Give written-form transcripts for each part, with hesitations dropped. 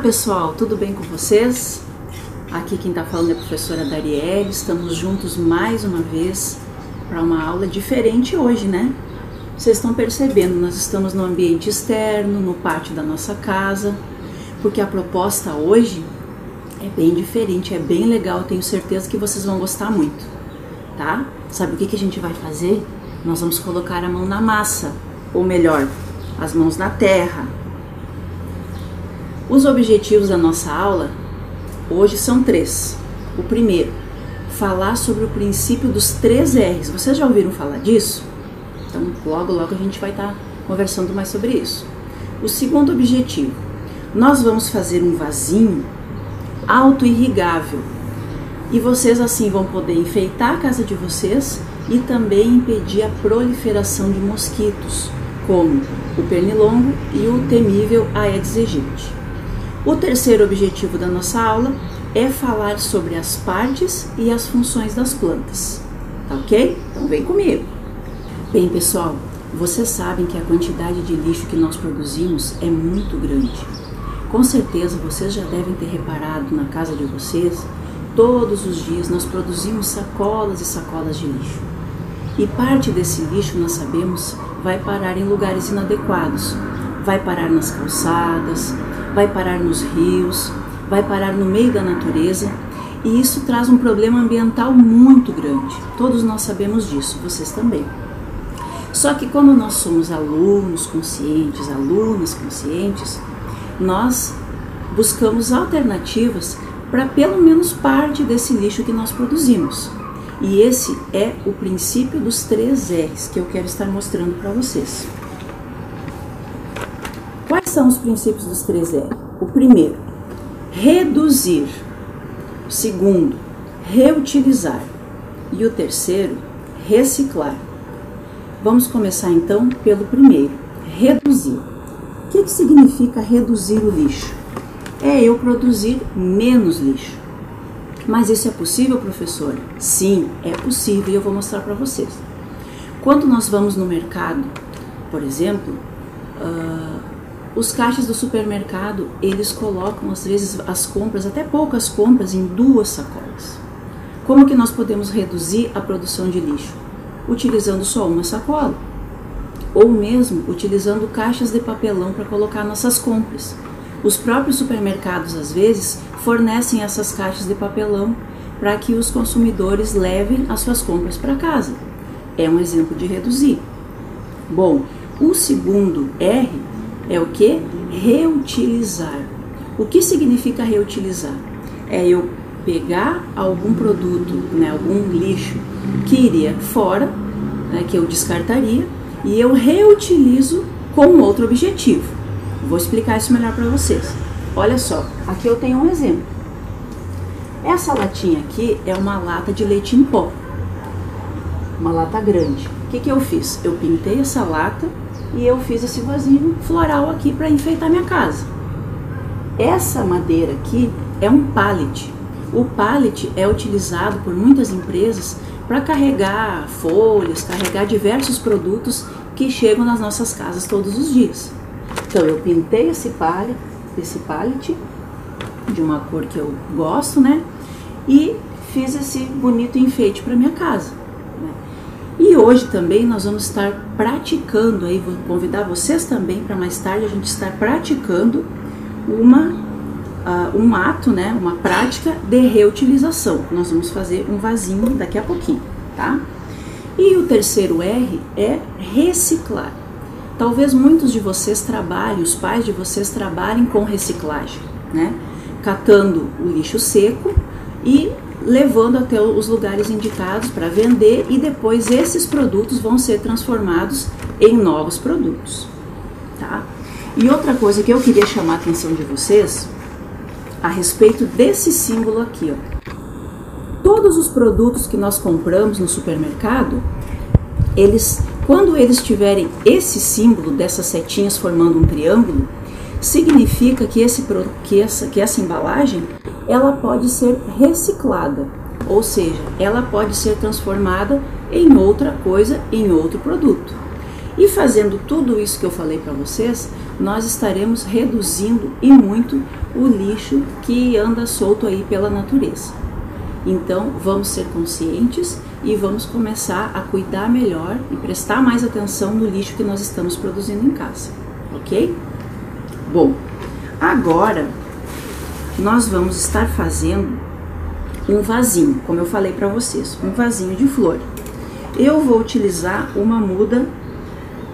pessoal, tudo bem com vocês? Aqui quem está falando é a professora Darielle. Estamos juntos mais uma vez para uma aula diferente hoje, né? Vocês estão percebendo, nós estamos no ambiente externo, no pátio da nossa casa, porque a proposta hoje é bem diferente, é bem legal, tenho certeza que vocês vão gostar muito, tá? Sabe o que a gente vai fazer? Nós vamos colocar a mão na massa, ou melhor, as mãos na terra. Os objetivos da nossa aula hoje são 3. O primeiro, falar sobre o princípio dos 3 R's. Vocês já ouviram falar disso? Então, logo a gente vai estar conversando mais sobre isso. O segundo objetivo, nós vamos fazer um vasinho auto-irrigável. E vocês assim vão poder enfeitar a casa de vocês e também impedir a proliferação de mosquitos, como o pernilongo e o temível Aedes aegypti. O terceiro objetivo da nossa aula é falar sobre as partes e as funções das plantas, tá ok? Então vem comigo! Bem pessoal, vocês sabem que a quantidade de lixo que nós produzimos é muito grande. Com certeza vocês já devem ter reparado na casa de vocês, todos os dias nós produzimos sacolas e sacolas de lixo. E parte desse lixo, nós sabemos, vai parar em lugares inadequados, vai parar nas calçadas, vai parar nos rios, vai parar no meio da natureza, e isso traz um problema ambiental muito grande. Todos nós sabemos disso, vocês também. Só que como nós somos alunos conscientes, alunas conscientes, nós buscamos alternativas para pelo menos parte desse lixo que nós produzimos. E esse é o princípio dos 3 R's que eu quero estar mostrando para vocês. Quais são os princípios dos 3 R's? O primeiro, reduzir. O segundo, reutilizar. E o terceiro, reciclar. Vamos começar então pelo primeiro, reduzir. O que significa reduzir o lixo? É eu produzir menos lixo. Mas isso é possível, professora? Sim, é possível e eu vou mostrar para vocês. Quando nós vamos no mercado, por exemplo, os caixas do supermercado, eles colocam às vezes as compras, até poucas compras, em 2 sacolas. Como que nós podemos reduzir a produção de lixo? Utilizando só uma sacola. Ou mesmo utilizando caixas de papelão para colocar nossas compras. Os próprios supermercados, às vezes, fornecem essas caixas de papelão para que os consumidores levem as suas compras para casa. É um exemplo de reduzir. Bom, o segundo R é o que? Reutilizar. O que significa reutilizar? É eu pegar algum produto, né, algum lixo que iria fora, né, que eu descartaria, e eu reutilizo com outro objetivo. Vou explicar isso melhor para vocês. Olha só, aqui eu tenho um exemplo. Essa latinha aqui é uma lata de leite em pó, uma lata grande. O que eu fiz? Eu pintei essa lata e eu fiz esse vasinho floral aqui para enfeitar minha casa. Essa madeira aqui é um pallet. O pallet é utilizado por muitas empresas para carregar folhas, carregar diversos produtos que chegam nas nossas casas todos os dias. Então eu pintei esse pallet de uma cor que eu gosto, né? E fiz esse bonito enfeite para minha casa, né? E hoje também nós vamos estar praticando, aí vou convidar vocês também para mais tarde a gente estar praticando um ato, né? Uma prática de reutilização. Nós vamos fazer um vasinho daqui a pouquinho, tá? E o terceiro R é reciclar. Talvez muitos de vocês trabalhem, os pais de vocês trabalhem com reciclagem, né? Catando o lixo seco e levando até os lugares indicados para vender, e depois esses produtos vão ser transformados em novos produtos, tá? E outra coisa que eu queria chamar a atenção de vocês a respeito desse símbolo aqui, ó. Todos os produtos que nós compramos no supermercado, quando eles tiverem esse símbolo dessas setinhas formando um triângulo, significa que essa embalagem ela pode ser reciclada, ou seja, ela pode ser transformada em outra coisa, em outro produto. E fazendo tudo isso que eu falei para vocês, nós estaremos reduzindo e muito o lixo que anda solto aí pela natureza. Então, vamos ser conscientes e vamos começar a cuidar melhor e prestar mais atenção no lixo que nós estamos produzindo em casa, ok? Bom, agora nós vamos estar fazendo um vasinho, como eu falei para vocês, um vasinho de flor. Eu vou utilizar uma muda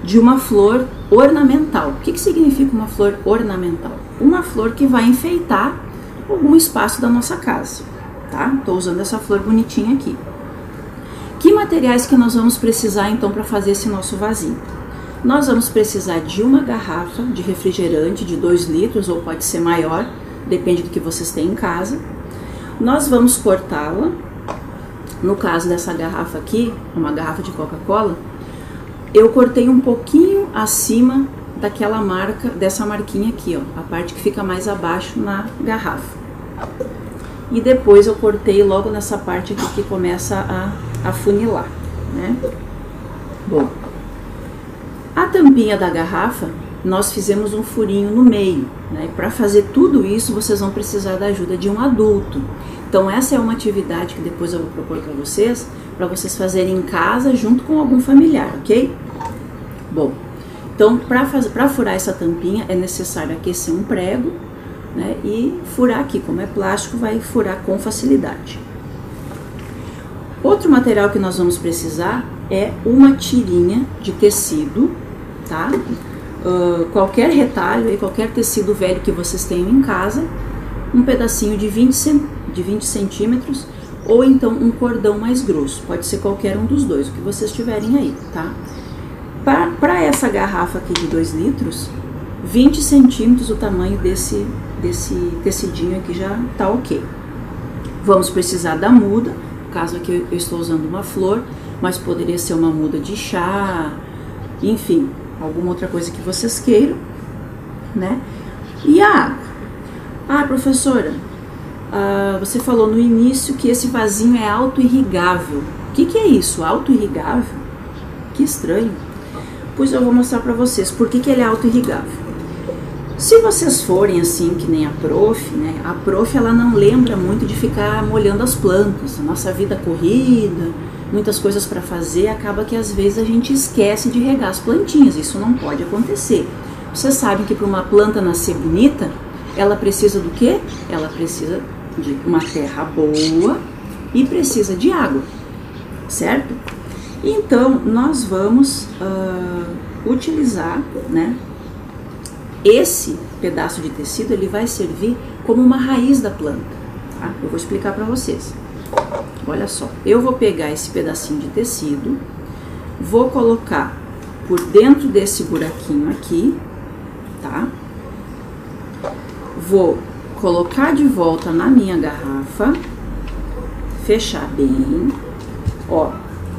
de uma flor ornamental. O que significa uma flor ornamental? Uma flor que vai enfeitar algum espaço da nossa casa, tá? Tô usando essa flor bonitinha aqui. Que materiais que nós vamos precisar então para fazer esse nosso vasinho? Nós vamos precisar de uma garrafa de refrigerante de 2 litros, ou pode ser maior, depende do que vocês têm em casa. Nós vamos cortá-la. No caso dessa garrafa aqui, uma garrafa de Coca-Cola, eu cortei um pouquinho acima daquela marca, dessa marquinha aqui, ó, a parte que fica mais abaixo na garrafa. E depois eu cortei logo nessa parte aqui que começa a funilar, né? Bom, a tampinha da garrafa, nós fizemos um furinho no meio, né? Para fazer tudo isso, vocês vão precisar da ajuda de um adulto. Então essa é uma atividade que depois eu vou propor para vocês fazerem em casa junto com algum familiar, ok? Bom, então para furar essa tampinha é necessário aquecer um prego, né? E furar aqui, como é plástico, vai furar com facilidade. Outro material que nós vamos precisar é uma tirinha de tecido, tá? Qualquer retalho e qualquer tecido velho que vocês tenham em casa, um pedacinho de 20 centímetros, ou então um cordão mais grosso, pode ser qualquer um dos dois, o que vocês tiverem aí, tá? Para essa garrafa aqui de 2 litros, 20 centímetros o tamanho desse tecidinho aqui já tá ok. Vamos precisar da muda, no caso aqui eu estou usando uma flor, mas poderia ser uma muda de chá, enfim, alguma outra coisa que vocês queiram, né? E a água. Ah, professora, você falou no início que esse vasinho é auto-irrigável. O que é isso, auto-irrigável? Que estranho. Pois eu vou mostrar para vocês por que ele é auto-irrigável. Se vocês forem assim, que nem a prof, né? A prof, ela não lembra muito de ficar molhando as plantas. A nossa vida corrida, muitas coisas para fazer, acaba que às vezes a gente esquece de regar as plantinhas. Isso não pode acontecer. Vocês sabem que para uma planta nascer bonita, ela precisa do quê? Ela precisa de uma terra boa e precisa de água, certo? Então, nós vamos utilizar, né, esse pedaço de tecido, ele vai servir como uma raiz da planta, tá? Eu vou explicar para vocês. Olha só, eu vou pegar esse pedacinho de tecido, vou colocar por dentro desse buraquinho aqui, tá? Vou colocar de volta na minha garrafa, fechar bem, ó,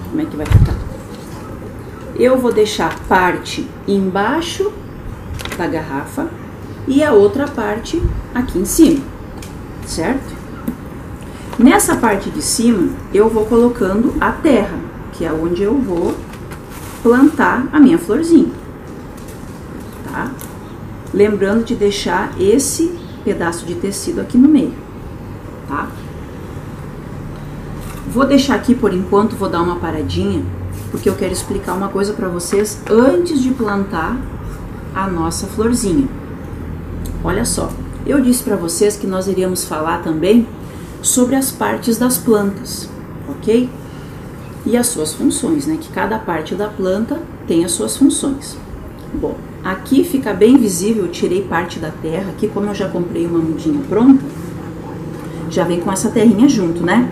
como é que vai ficar? Eu vou deixar parte embaixo da garrafa e a outra parte aqui em cima, certo? Nessa parte de cima, eu vou colocando a terra, que é onde eu vou plantar a minha florzinha, tá? Lembrando de deixar esse pedaço de tecido aqui no meio, tá? Vou deixar aqui por enquanto, vou dar uma paradinha, porque eu quero explicar uma coisa para vocês antes de plantar a nossa florzinha. Olha só, eu disse para vocês que nós iríamos falar também sobre as partes das plantas, ok? E as suas funções, né? Que cada parte da planta tem as suas funções. Bom, aqui fica bem visível, eu tirei parte da terra, aqui como eu já comprei uma mudinha pronta, já vem com essa terrinha junto, né?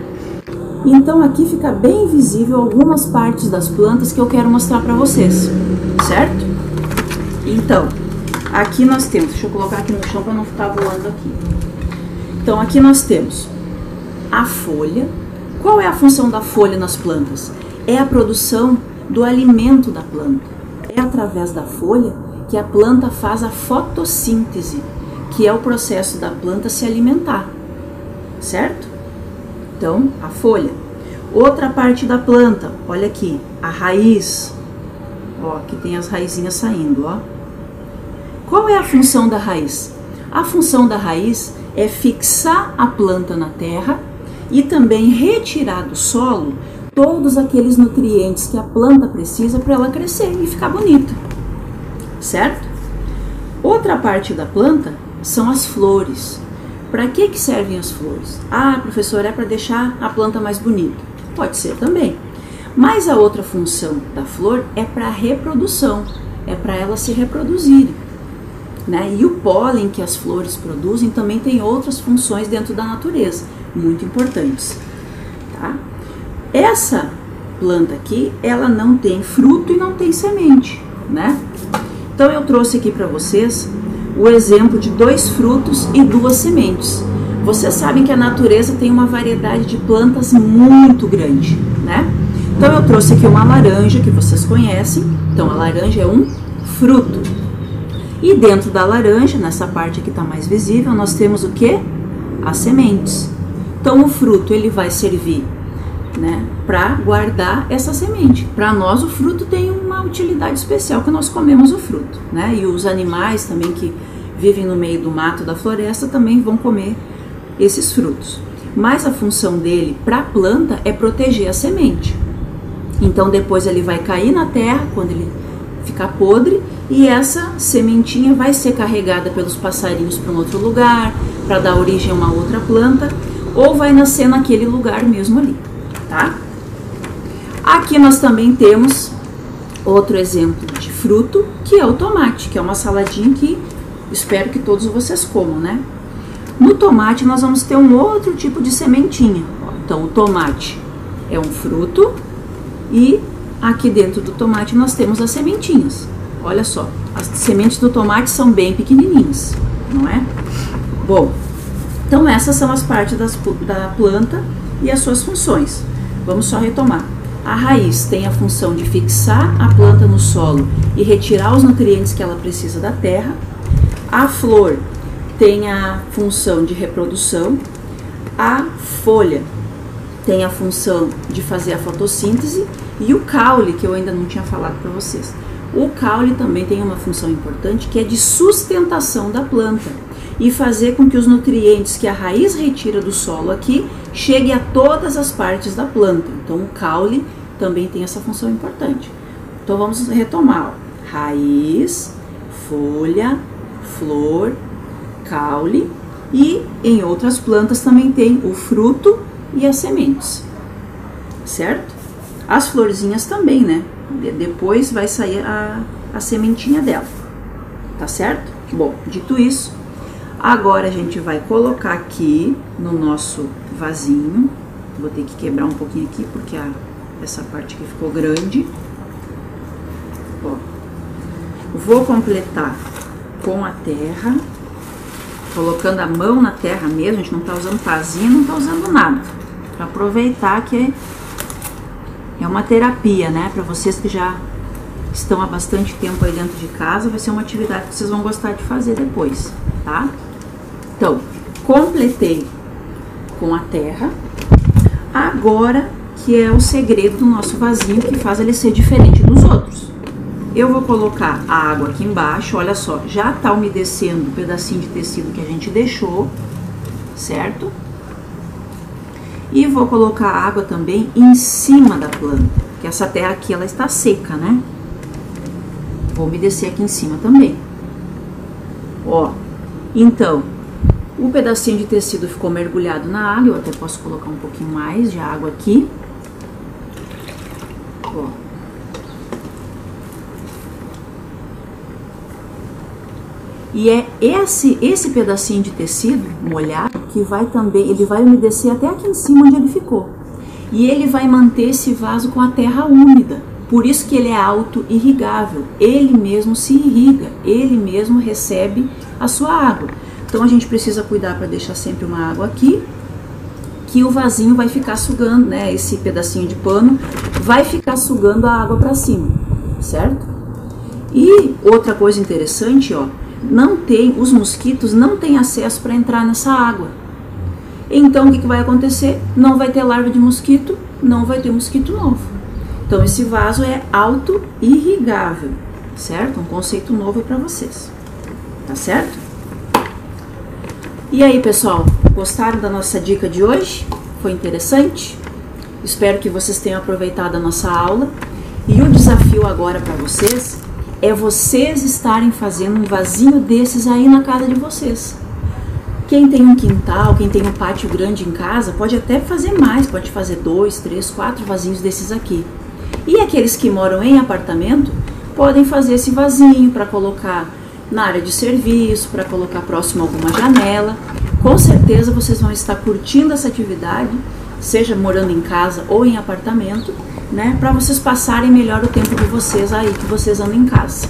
Então aqui fica bem visível algumas partes das plantas que eu quero mostrar para vocês, certo? Então, aqui nós temos, deixa eu colocar aqui no chão para não ficar voando aqui. Então aqui nós temos a folha. Qual é a função da folha nas plantas? É a produção do alimento da planta. É através da folha que a planta faz a fotossíntese, que é o processo da planta se alimentar, certo? Então, a folha. Outra parte da planta, olha aqui, a raiz. Ó, aqui tem as raizinhas saindo, ó. Qual é a função da raiz? A função da raiz é fixar a planta na terra e também retirar do solo todos aqueles nutrientes que a planta precisa para ela crescer e ficar bonita, certo? Outra parte da planta são as flores. Para que servem as flores? Ah, professor, é para deixar a planta mais bonita. Pode ser também. Mas a outra função da flor é para a reprodução, é para elas se reproduzirem, né? E o pólen que as flores produzem também tem outras funções dentro da natureza, muito importantes, tá? Essa planta aqui, ela não tem fruto e não tem semente, né? Então eu trouxe aqui para vocês o exemplo de 2 frutos e 2 sementes. Vocês sabem que a natureza tem uma variedade de plantas muito grande, né? Então eu trouxe aqui uma laranja que vocês conhecem. Então a laranja é um fruto. E dentro da laranja, nessa parte aqui está mais visível, nós temos o que? As sementes. Então o fruto ele vai servir, né, para guardar essa semente. Para nós o fruto tem uma utilidade especial, que nós comemos o fruto, né? E os animais também que vivem no meio do mato, da floresta, também vão comer esses frutos. Mas a função dele para a planta é proteger a semente. Então depois ele vai cair na terra quando ele ficar podre e essa sementinha vai ser carregada pelos passarinhos para um outro lugar, para dar origem a uma outra planta, ou vai nascer naquele lugar mesmo ali, tá? Aqui nós também temos outro exemplo de fruto, que é o tomate, que é uma saladinha que espero que todos vocês comam, né? No tomate nós vamos ter um outro tipo de sementinha. Então o tomate é um fruto e aqui dentro do tomate nós temos as sementinhas. Olha só, as sementes do tomate são bem pequenininhas, não é? Bom, então essas são as partes da planta e as suas funções. Vamos só retomar. A raiz tem a função de fixar a planta no solo e retirar os nutrientes que ela precisa da terra. A flor tem a função de reprodução. A folha tem a função de fazer a fotossíntese. E o caule, que eu ainda não tinha falado para vocês. O caule também tem uma função importante, que é de sustentação da planta e fazer com que os nutrientes que a raiz retira do solo aqui chegue a todas as partes da planta. Então o caule também tem essa função importante. Então vamos retomar, ó. Raiz, folha, flor, caule e em outras plantas também tem o fruto e as sementes, certo? As florzinhas também, né? Depois vai sair a sementinha dela, tá certo? Bom, dito isso, agora a gente vai colocar aqui no nosso vasinho. Vou ter que quebrar um pouquinho aqui porque essa parte aqui ficou grande. Ó, vou completar com a terra, colocando a mão na terra mesmo. A gente não tá usando pazinho, não tá usando nada, para aproveitar que é uma terapia, né? Para vocês que já estão há bastante tempo aí dentro de casa, vai ser uma atividade que vocês vão gostar de fazer depois, tá? Então, completei com a terra. Agora, que é o segredo do nosso vasinho, que faz ele ser diferente dos outros. Eu vou colocar a água aqui embaixo, olha só, já tá umedecendo o pedacinho de tecido que a gente deixou, certo? E vou colocar a água também em cima da planta, que essa terra aqui ela está seca, né? Vou umedecer aqui em cima também. Ó, então, o pedacinho de tecido ficou mergulhado na água, eu até posso colocar um pouquinho mais de água aqui. Ó. E é esse pedacinho de tecido molhado que vai também, ele vai umedecer até aqui em cima onde ele ficou. E ele vai manter esse vaso com a terra úmida. Por isso que ele é auto-irrigável. Ele mesmo se irriga, ele mesmo recebe a sua água. Então a gente precisa cuidar para deixar sempre uma água aqui, que o vasinho vai ficar sugando, né? Esse pedacinho de pano vai ficar sugando a água para cima, certo? E outra coisa interessante, ó, os mosquitos não têm acesso para entrar nessa água. Então o que vai acontecer? Não vai ter larva de mosquito, não vai ter mosquito novo. Então esse vaso é auto-irrigável, certo? Um conceito novo para vocês. tá certo? E aí, pessoal, gostaram da nossa dica de hoje? Foi interessante? Espero que vocês tenham aproveitado a nossa aula. E o desafio agora para vocês é vocês estarem fazendo um vasinho desses aí na casa de vocês. Quem tem um quintal, quem tem um pátio grande em casa, pode até fazer mais, pode fazer 2, 3, 4 vasinhos desses aqui. E aqueles que moram em apartamento, podem fazer esse vasinho para colocar na área de serviço, para colocar próximo a alguma janela. Com certeza vocês vão estar curtindo essa atividade, seja morando em casa ou em apartamento, né? Para vocês passarem melhor o tempo de vocês aí, que vocês andam em casa.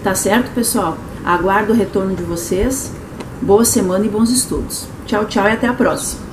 Tá certo, pessoal? Aguardo o retorno de vocês. Boa semana e bons estudos. Tchau, tchau e até a próxima.